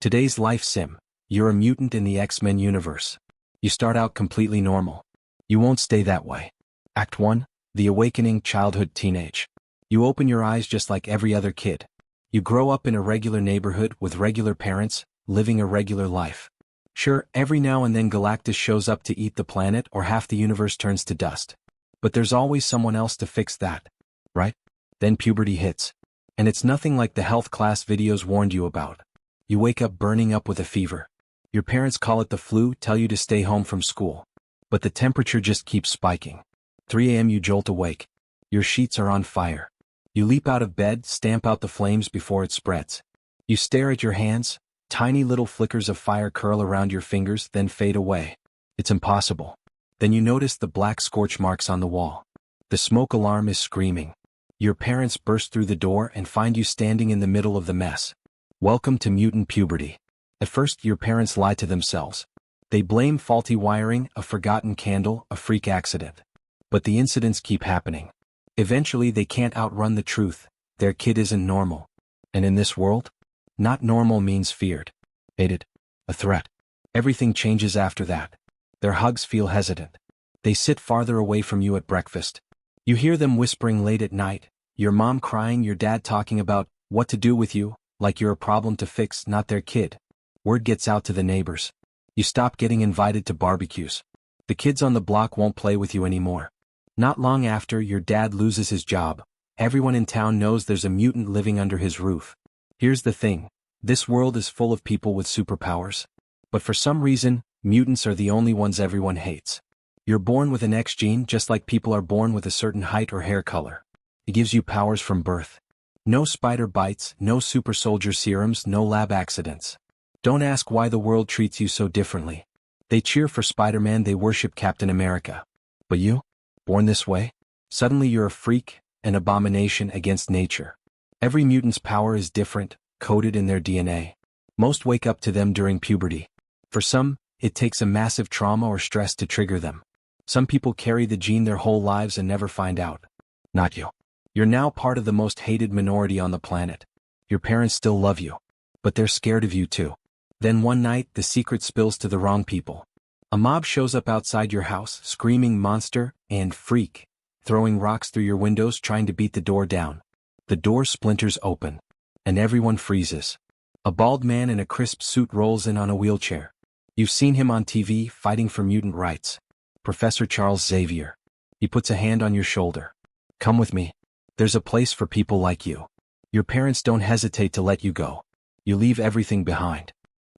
Today's life sim. You're a mutant in the X-Men universe. You start out completely normal. You won't stay that way. Act 1. The Awakening, Childhood, Teenage. You open your eyes just like every other kid. You grow up in a regular neighborhood with regular parents, living a regular life. Sure, every now and then Galactus shows up to eat the planet or half the universe turns to dust. But there's always someone else to fix that. Right? Then puberty hits. And it's nothing like the health class videos warned you about. You wake up burning up with a fever. Your parents call it the flu, tell you to stay home from school. But the temperature just keeps spiking. 3 a.m. you jolt awake. Your sheets are on fire. You leap out of bed, stamp out the flames before it spreads. You stare at your hands. Tiny little flickers of fire curl around your fingers, then fade away. It's impossible. Then you notice the black scorch marks on the wall. The smoke alarm is screaming. Your parents burst through the door and find you standing in the middle of the mess. Welcome to mutant puberty. At first, your parents lie to themselves. They blame faulty wiring, a forgotten candle, a freak accident. But the incidents keep happening. Eventually, they can't outrun the truth. Their kid isn't normal. And in this world, not normal means feared, hated, a threat. Everything changes after that. Their hugs feel hesitant. They sit farther away from you at breakfast. You hear them whispering late at night, your mom crying, your dad talking about what to do with you, like you're a problem to fix, not their kid. Word gets out to the neighbors. You stop getting invited to barbecues. The kids on the block won't play with you anymore. Not long after, your dad loses his job. Everyone in town knows there's a mutant living under his roof. Here's the thing. This world is full of people with superpowers. But for some reason, mutants are the only ones everyone hates. You're born with an X gene just like people are born with a certain height or hair color. It gives you powers from birth. No spider bites, no super soldier serums, no lab accidents. Don't ask why the world treats you so differently. They cheer for Spider-Man, they worship Captain America. But you? Born this way? Suddenly you're a freak, an abomination against nature. Every mutant's power is different, coded in their DNA. Most wake up to them during puberty. For some, it takes a massive trauma or stress to trigger them. Some people carry the gene their whole lives and never find out. Not you. You're now part of the most hated minority on the planet. Your parents still love you. But they're scared of you too. Then one night, the secret spills to the wrong people. A mob shows up outside your house, screaming monster and freak, throwing rocks through your windows trying to beat the door down. The door splinters open. And everyone freezes. A bald man in a crisp suit rolls in on a wheelchair. You've seen him on TV fighting for mutant rights. Professor Charles Xavier. He puts a hand on your shoulder. Come with me. There's a place for people like you. Your parents don't hesitate to let you go. You leave everything behind.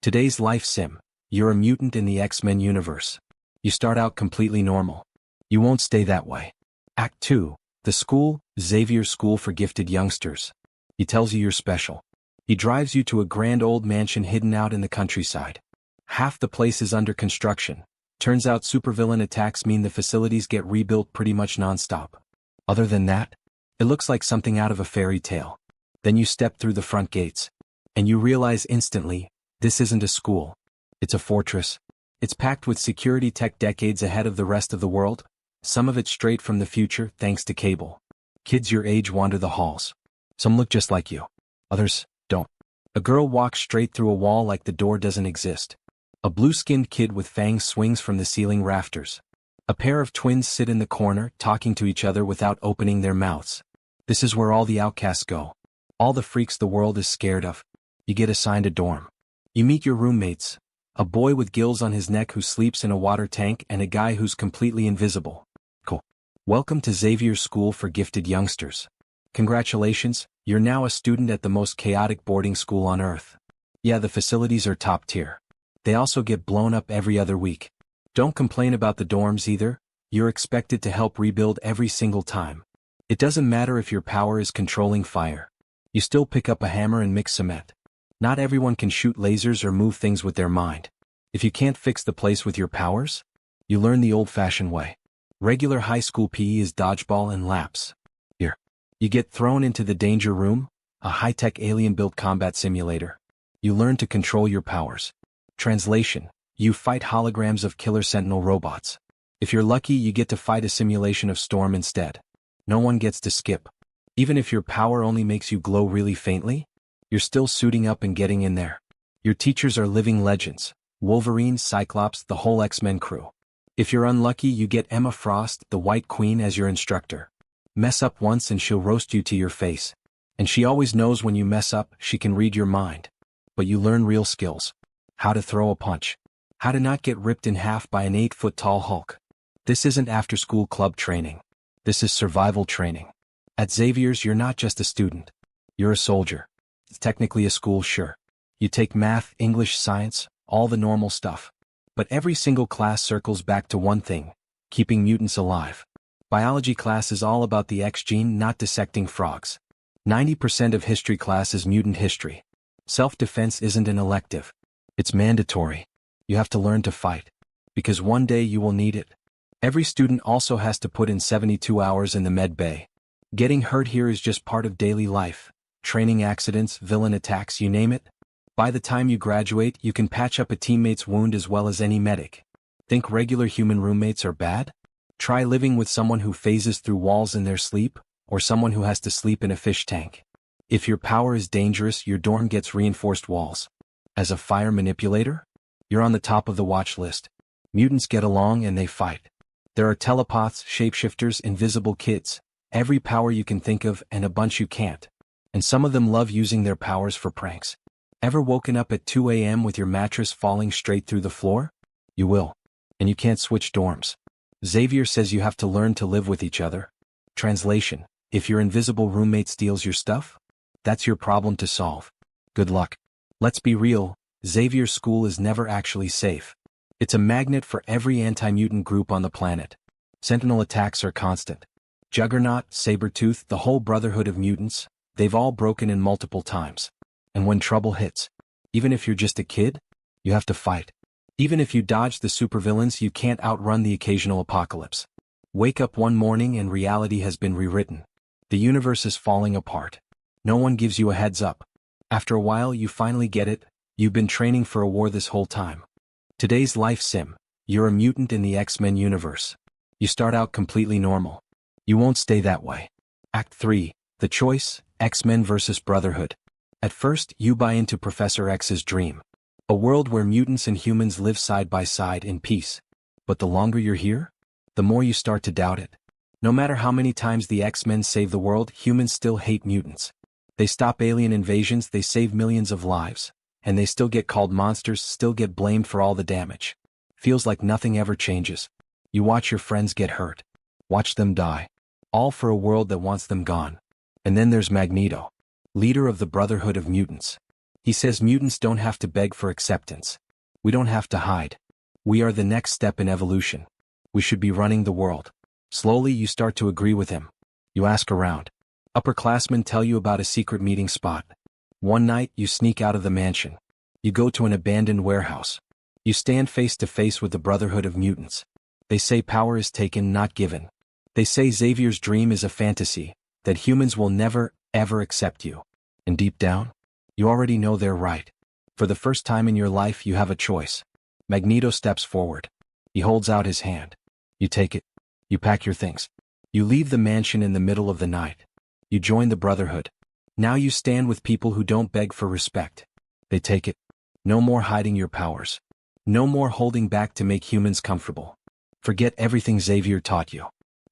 Today's life sim. You're a mutant in the X-Men universe. You start out completely normal. You won't stay that way. Act 2. The school, Xavier's School for Gifted Youngsters. He tells you you're special. He drives you to a grand old mansion hidden out in the countryside. Half the place is under construction. Turns out supervillain attacks mean the facilities get rebuilt pretty much non-stop. Other than that, it looks like something out of a fairy tale. Then you step through the front gates. And you realize instantly, this isn't a school. It's a fortress. It's packed with security tech decades ahead of the rest of the world. Some of it straight from the future thanks to cable. Kids your age wander the halls. Some look just like you. Others don't. A girl walks straight through a wall like the door doesn't exist. A blue-skinned kid with fangs swings from the ceiling rafters. A pair of twins sit in the corner, talking to each other without opening their mouths. This is where all the outcasts go. All the freaks the world is scared of. You get assigned a dorm. You meet your roommates. A boy with gills on his neck who sleeps in a water tank and a guy who's completely invisible. Cool. Welcome to Xavier's School for Gifted Youngsters. Congratulations, you're now a student at the most chaotic boarding school on Earth. Yeah, the facilities are top tier. They also get blown up every other week. Don't complain about the dorms either. You're expected to help rebuild every single time. It doesn't matter if your power is controlling fire. You still pick up a hammer and mix cement. Not everyone can shoot lasers or move things with their mind. If you can't fix the place with your powers, you learn the old-fashioned way. Regular high school PE is dodgeball and laps. Here. You get thrown into the danger room, a high-tech alien-built combat simulator. You learn to control your powers. Translation. You fight holograms of killer sentinel robots. If you're lucky, you get to fight a simulation of Storm instead. No one gets to skip. Even if your power only makes you glow really faintly, you're still suiting up and getting in there. Your teachers are living legends. Wolverine, Cyclops, the whole X-Men crew. If you're unlucky, you get Emma Frost, the White Queen, as your instructor. Mess up once and she'll roast you to your face. And she always knows when you mess up, she can read your mind. But you learn real skills. How to throw a punch. How to not get ripped in half by an 8-foot-tall Hulk. This isn't after-school club training. This is survival training. At Xavier's, you're not just a student. You're a soldier. It's technically a school, sure. You take math, English, science, all the normal stuff. But every single class circles back to one thing: keeping mutants alive. Biology class is all about the X gene, not dissecting frogs. 90% of history class is mutant history. Self-defense isn't an elective. It's mandatory. You have to learn to fight. Because one day you will need it. Every student also has to put in 72 hours in the med bay. Getting hurt here is just part of daily life. Training accidents, villain attacks, you name it. By the time you graduate, you can patch up a teammate's wound as well as any medic. Think regular human roommates are bad? Try living with someone who phases through walls in their sleep, or someone who has to sleep in a fish tank. If your power is dangerous, your dorm gets reinforced walls. As a fire manipulator? You're on the top of the watch list. Mutants get along and they fight. There are telepaths, shapeshifters, invisible kids, every power you can think of and a bunch you can't. And some of them love using their powers for pranks. Ever woken up at 2 a.m. with your mattress falling straight through the floor? You will. And you can't switch dorms. Xavier says you have to learn to live with each other. Translation: if your invisible roommate steals your stuff, that's your problem to solve. Good luck. Let's be real, Xavier's school is never actually safe. It's a magnet for every anti-mutant group on the planet. Sentinel attacks are constant. Juggernaut, Sabretooth, the whole brotherhood of mutants, they've all broken in multiple times. And when trouble hits, even if you're just a kid, you have to fight. Even if you dodge the supervillains, you can't outrun the occasional apocalypse. Wake up one morning and reality has been rewritten. The universe is falling apart. No one gives you a heads up. After a while, you finally get it. You've been training for a war this whole time. Today's life sim. You're a mutant in the X-Men universe. You start out completely normal. You won't stay that way. Act 3. The choice: X-Men versus Brotherhood. At first, you buy into Professor X's dream. A world where mutants and humans live side by side in peace. But the longer you're here, the more you start to doubt it. No matter how many times the X-Men save the world, humans still hate mutants. They stop alien invasions, they save millions of lives. And they still get called monsters, still get blamed for all the damage. Feels like nothing ever changes. You watch your friends get hurt. Watch them die. All for a world that wants them gone. And then there's Magneto, leader of the Brotherhood of Mutants. He says mutants don't have to beg for acceptance. We don't have to hide. We are the next step in evolution. We should be running the world. Slowly you start to agree with him. You ask around. Upperclassmen tell you about a secret meeting spot. One night you sneak out of the mansion. You go to an abandoned warehouse. You stand face to face with the Brotherhood of Mutants. They say power is taken, not given. They say Xavier's dream is a fantasy, that humans will never, ever accept you. And deep down, you already know they're right. For the first time in your life, you have a choice. Magneto steps forward. He holds out his hand. You take it. You pack your things. You leave the mansion in the middle of the night. You join the Brotherhood. Now you stand with people who don't beg for respect. They take it. No more hiding your powers. No more holding back to make humans comfortable. Forget everything Xavier taught you.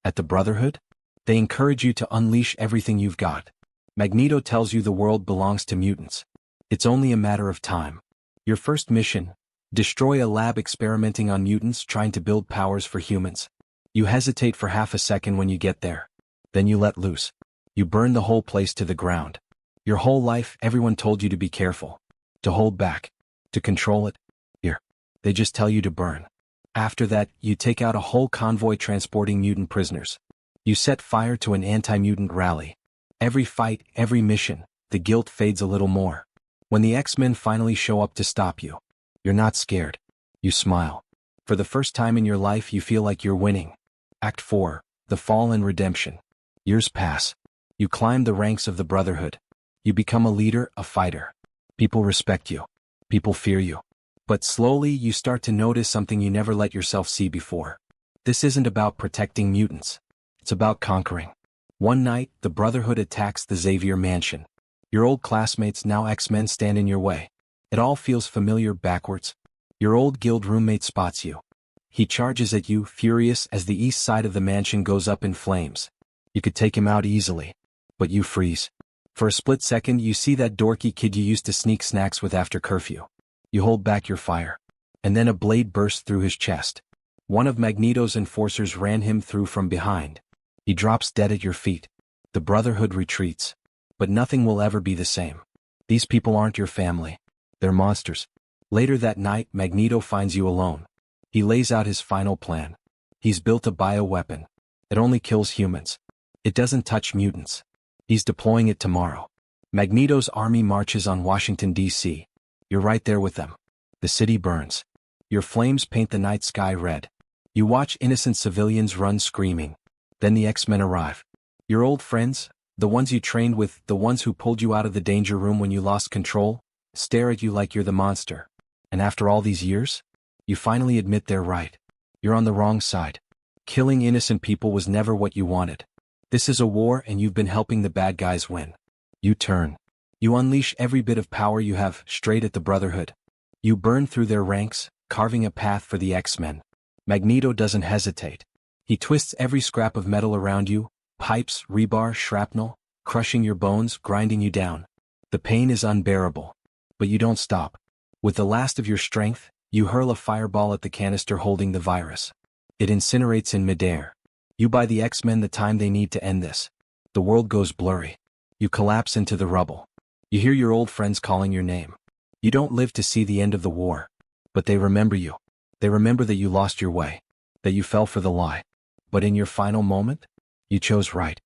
At the Brotherhood, they encourage you to unleash everything you've got. Magneto tells you the world belongs to mutants. It's only a matter of time. Your first mission: destroy a lab experimenting on mutants trying to build powers for humans. You hesitate for half a second when you get there. Then you let loose. You burn the whole place to the ground. Your whole life, everyone told you to be careful, to hold back, to control it. Here, they just tell you to burn. After that, you take out a whole convoy transporting mutant prisoners. You set fire to an anti-mutant rally. Every fight, every mission, the guilt fades a little more. When the X-Men finally show up to stop you, you're not scared. You smile. For the first time in your life, you feel like you're winning. Act 4. The Fall and Redemption. Years pass. You climb the ranks of the Brotherhood. You become a leader, a fighter. People respect you. People fear you. But slowly you start to notice something you never let yourself see before. This isn't about protecting mutants. It's about conquering. One night, the Brotherhood attacks the Xavier mansion. Your old classmates, now X-Men, stand in your way. It all feels familiar backwards. Your old guild roommate spots you. He charges at you, furious as the east side of the mansion goes up in flames. You could take him out easily. But you freeze. For a split second you see that dorky kid you used to sneak snacks with after curfew. You hold back your fire. And then a blade bursts through his chest. One of Magneto's enforcers ran him through from behind. He drops dead at your feet. The Brotherhood retreats. But nothing will ever be the same. These people aren't your family. They're monsters. Later that night, Magneto finds you alone. He lays out his final plan. He's built a bioweapon. It only kills humans. It doesn't touch mutants. He's deploying it tomorrow. Magneto's army marches on Washington, D.C. You're right there with them. The city burns. Your flames paint the night sky red. You watch innocent civilians run screaming. Then the X-Men arrive. Your old friends, the ones you trained with, the ones who pulled you out of the danger room when you lost control, stare at you like you're the monster. And after all these years, you finally admit they're right. You're on the wrong side. Killing innocent people was never what you wanted. This is a war and you've been helping the bad guys win. You turn. You unleash every bit of power you have straight at the Brotherhood. You burn through their ranks, carving a path for the X-Men. Magneto doesn't hesitate. He twists every scrap of metal around you, pipes, rebar, shrapnel, crushing your bones, grinding you down. The pain is unbearable. But you don't stop. With the last of your strength, you hurl a fireball at the canister holding the virus. It incinerates in midair. You buy the X-Men the time they need to end this. The world goes blurry. You collapse into the rubble. You hear your old friends calling your name. You don't live to see the end of the war. But they remember you. They remember that you lost your way. That you fell for the lie. But in your final moment, you chose right.